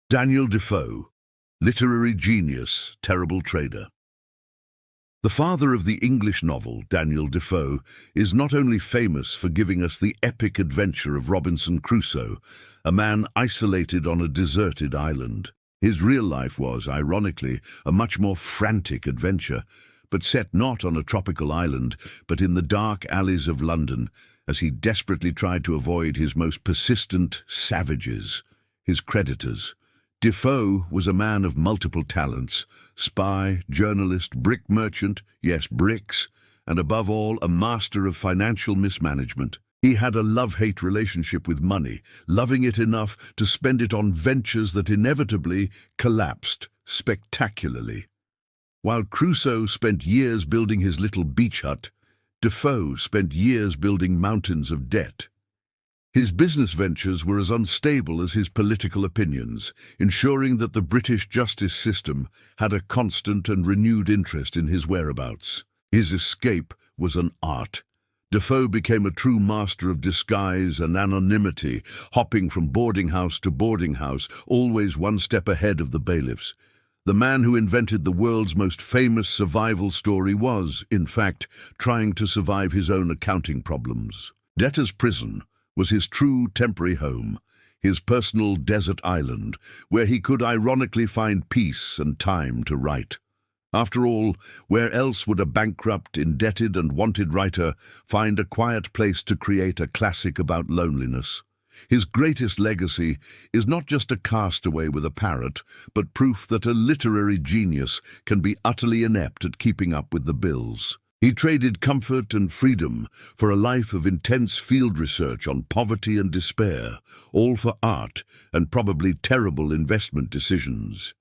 Daniel Defoe, literary genius, terrible trader. The father of the English novel, Daniel Defoe, is not only famous for giving us the epic adventure of Robinson Crusoe, a man isolated on a deserted island. His real life was, ironically, a much more frantic adventure, but set not on a tropical island, but in the dark alleys of London, as he desperately tried to avoid his most persistent savages, his creditors. Defoe was a man of multiple talents: spy, journalist, brick merchant, yes, bricks, and above all, a master of financial mismanagement. He had a love-hate relationship with money, loving it enough to spend it on ventures that inevitably collapsed spectacularly. While Crusoe spent years building his little beach hut, Defoe spent years building mountains of debt. His business ventures were as unstable as his political opinions, ensuring that the British justice system had a constant and renewed interest in his whereabouts. His escape was an art. Defoe became a true master of disguise and anonymity, hopping from boarding house to boarding house, always one step ahead of the bailiffs. The man who invented the world's most famous survival story was, in fact, trying to survive his own accounting problems. Debtor's Prison was his true temporary home, his personal desert island, where he could ironically find peace and time to write. After all, where else would a bankrupt, indebted and wanted writer find a quiet place to create a classic about loneliness? His greatest legacy is not just a castaway with a parrot, but proof that a literary genius can be utterly inept at keeping up with the bills. He traded comfort and freedom for a life of intense field research on poverty and despair, all for art and probably terrible investment decisions.